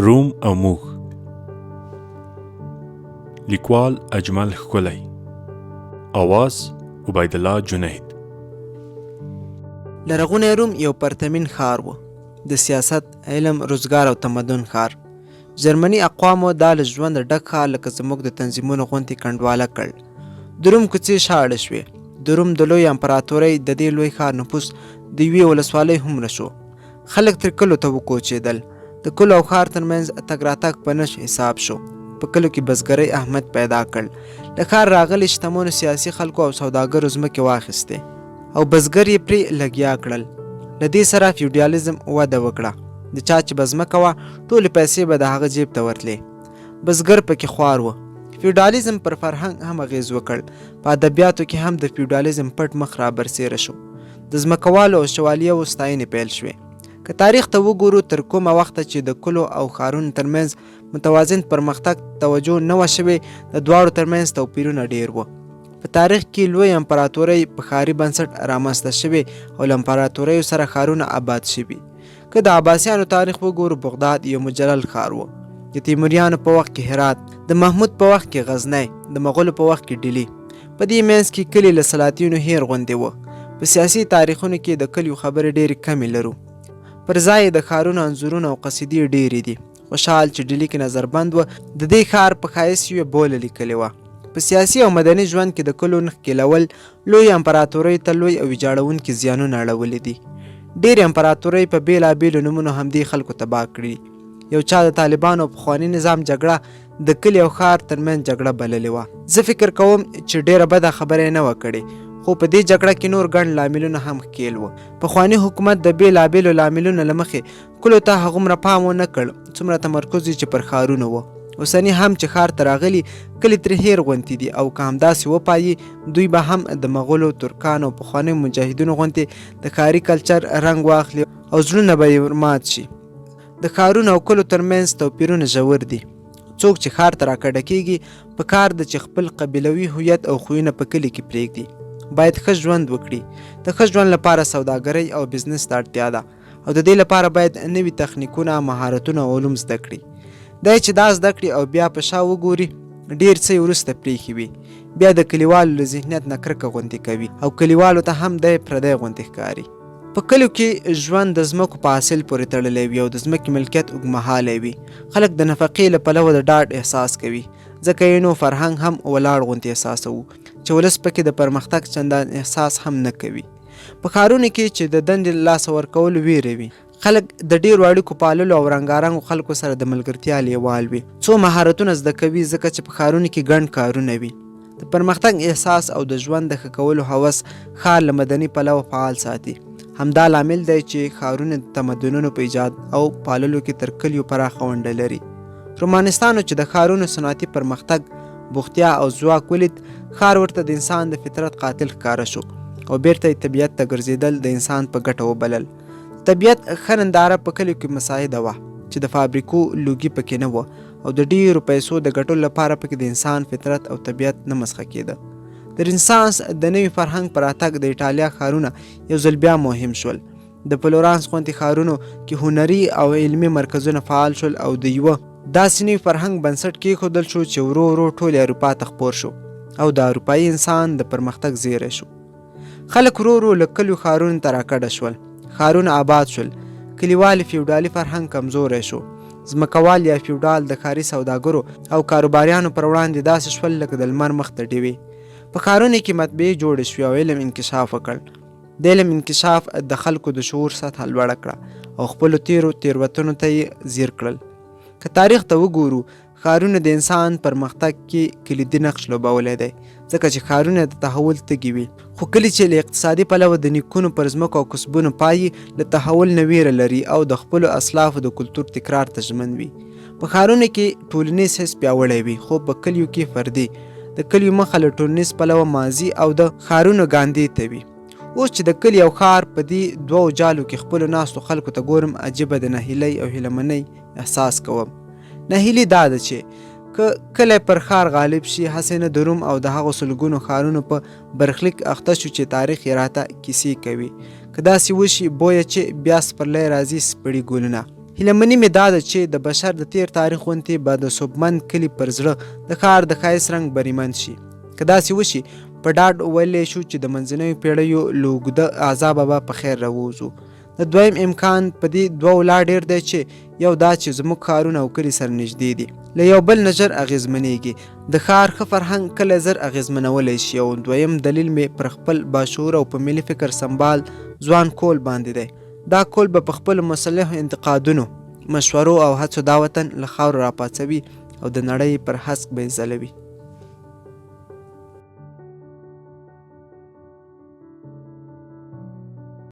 روم او موږ. لیکوال اجمل ښکلی. آواز عبیدالله جنید. لرغونی روم یو پرتمین ښار و، د سیاست، علم، روزګار او تمدن ښار. جرمني اقوامو دا له ژونده ډک ښار لکه زموږ د تنظیمونو غوندې کنډواله کړ. د روم کوڅې شاړې شوې. د روم د لوی امپراتورۍ د دې لوی ښار نفوس د یوې ولسوالۍ هومره شو. خلک تر کلو ته وکوچېدل. د کلو او ښار ترمنځ تګ راتګ په نش حساب شو. په کلو کې بزګرۍ اهمیت پیدا کړ. له ښار راغلي شتمنو سیاسي خلکو او سوداګرو ځمکې واخیستې او بزګر یې پرې لګیا کړل. له دې سره فیوډالیزم وده وکړه. د چا چې به ځمکه وه ټولې پیسې به د هغه جیب ته ورتلې. بزګر پکې خوار و. فیوډالیزم پر فرهنګ هم اغېز وکړ. په ادبیاتو کې هم د فیوډالیزم پټ مخ را برسېره شو. د ځمکوالو او شوالیو ستاینې پیل شوې. که تاریخ ته وګورو تر کومه وخته چې د کلو او ښارونو ترمنځ متوازن پرمختګ توجه نه وه شوې، د دواړو ترمنځ توپیرونه ډېر وو. په تاریخ کې لوی امپراتورۍ په ښاري بنسټ رامنځته شوې او له امپراتوریو سره ښارونه آباد شوي. که د عباسیانو تاریخ وګورو، بغداد یو مجلل ښار و. د تیموریانو په وخت کې هرات، د محمود په وخت کې غزنی، د مغولو په وخت کې ډیلي. په دې منځ کې کلي له سلاطینو هیر غوندې وه. په سیاسي تاریخونو کې د کلیو خبرې ډېرې کمې لرو. پر ځای د ښارونو انځورونه او قصیدې ډېرې دي. خوشحال چې ډیلي کې نظربند و، د دې ښار په ښایست یوه بوله لیکلې وه. په سیاسي او مدني ژوند کې د کلو ښکېلول لوی امپراتورۍ ته لوی او ویجاړونکي زیانونه اړولي دي. ډېرې امپراتورۍ په بېلابېلو نومونو همدې خلکو تباه کړي. یو چا د طالبانو او پخواني نظام جګړه د کلي او ښار ترمنځ جګړه بللې وه. زه فکر کوم چې ډېره بده خبره یې نه وه کړې، خو په دې جګړه کې نور ګڼ لاملونه هم ښکېل وو. پخواني حکومت د بېلابېلو لاملونو له مخې کلو ته هغومره پام ونه کړ څومره تمرکز یې چې پر ښارونو و. اوسني هم چې ښار ته راغلي کلي ترې هیر غوندې دي او که همداسې وپایي دوی به هم د مغولو، ترکانو او پخوانیو مجاهدینو غوندې د ښاري کلچر رنګ واخلي او زړونه به یې ورمات شي. د ښارونو او کلو ترمنځ توپیرونه ژور دي. څوک چې ښار ته راکډه کېږي په کار ده چې خپل قبیلوي هویت او خویونه په کلي کې پرېږدي. باید ښه ژوند وکړي. د ښه ژوند لپاره سوداګرۍ او بزنس ته اړتیا ده او د دې لپاره باید نوي تخنیکونه، مهارتونه او علوم زده کړي. دی چې دا زده کړي او بیا په شا وګوري ډېر څه یې وروسته پرېښي وي، بیا د کلیوالو له ذهنیت نه کرکه غوندې کوي او کلیوالو ته هم دی پردی غوندې ښکاري. په کلیو کې ژوند د ځمکو په حاصل پورې تړلی وي او د ځمکې ملکیت اوږدمهالی وي. خلک د نفقې له پلوه د ډاډ احساس کوي، ځکه یې نو فرهنګ هم ولاړ غوندې احساسوو چې ولس پکې د پرمختګ چندان احساس هم نه کوي. په ښارونو کې چې د دندې لاسه ورکولو ویره وي، خلک د ډېرو اړیکو پاللو او رنګارنګو خلکو سره د ملګرتیا لیوال وي. څو مهارتونه زده کوي ځکه چې په ښارونو کې ګڼ کارونه وي. د پرمختګ احساس او د ژوند د ښه کولو هوس ښار له مدني پلوه فعال ساتي. همدا لامل دی چې ښارونه د تمدنونو په ایجاد او پاللو کې تر کلیو پراخه ونډه لري. رومانستانو چې د ښارونو صنعتي پرمختګ، بوختیا او ځواک ولید، ښار ورته د انسان د فطرت قاتل ښکاره شو او بیرته یې طبیعت ته ګرځېدل د انسان په ګټه وبلل. طبیعت ښه ننداره په کلیو کې مساعده وه چې د فابریکو لوګي پکې نه وه او د ډېرو پیسو د ګټلو لپاره پکې د انسان فطرت او طبیعت نه مسخه کېده. د رنسانس د نوي فرهنګ په راتګ د ایټالیا ښارونه یو ځل بیا مهم شول. د فلورانس غوندې ښارونو کې هنري او علمي مرکزونه فعال شول او د یوه داسې نوي فرهنګ بنسټ کېښودل شو چې ورو ورو ټول اروپا ته خپور شو او د اروپایي انسان د پرمختګ زیری شو. خلک ورو ورو له کلیو ښارونو ته راکډه شول. ښارونه آباد شول. کلیوالي فیوډالي فرهنګ کمزوری شو. ځمکوال یا فیوډال د ښاري سوداګرو او کاروباریانو پر وړاندې داسې شول لکه د لمر مخ ته ډیوې. په ښارونو کې مطبعې جوړې شوې او علم انکشاف وکړ. د علم انکشاف د خلکو د شعور سطحه لوړه کړه او خپلو تېروتنو ته یې ځیر کړل. که تاریخ ته وګورو، ښارونه د انسان پرمختګ کې کلیدي نقش لوبولی دی، ځکه چې ښارونه د تحول تږي وي. خو کله چې له اقتصادي پلوه د نیکونو پر ځمکو او کسبونو پایي، له تحول نه ویره لري او د خپلو اسلافو د کلتور تکرار ته ژمن وي. په ښارونو کې ټولنیز حس پیاوړی وي، خو په کلیو کې فردي. د کلیو مخه له ټولنیز پلوه ماضي او د ښارونو ګاندې ته وي. اوس چې د کلي او ښار په دې دوو جالو کې خپلو ناستو خلکو ته ګورم، عجیبه د نهیلۍ او هیلهمنۍ احساس کوم. نهیلي دا ده چې که کلی پر ښار غالب شي، هسې نه د روم او د هغو سلګونو ښارونو په برخلیک اخته شو چې تاریخ یې راته کیسې کوي. که داسې وشي بویه چې بیا سپرلی راځي سپړي ګلونه، هیلهمني مې دا ده چې د بشر د تیر تاریخ غوندې به د صوبمند کلي پر زړه د ښار د ښایست رنګ بریمند شي. که داسې وشي په ډاډ ویلی شو چې د منځنیو پیړیو له اوږده عذابه به په خیر راووځو. د دویم امکان په دې دوو لا ډېر دی چې یو دا چې زموږ ښارونه او کلي سره نږدې دي، له یو بل نه ژر اغېزمنېږي. د ښار ښه فرهنګ کله زر اغېزمنولی شي. او دویم دلیل مې پر خپل باشعور او په ملي فکر سمبال ځوان کول باندې دی. دا کول به په خپلو مصلحو انتقادونو، مشورو او هڅو دا وطن له خاورو راپاڅوي او د نړۍ پر هسک به یې ځلوي.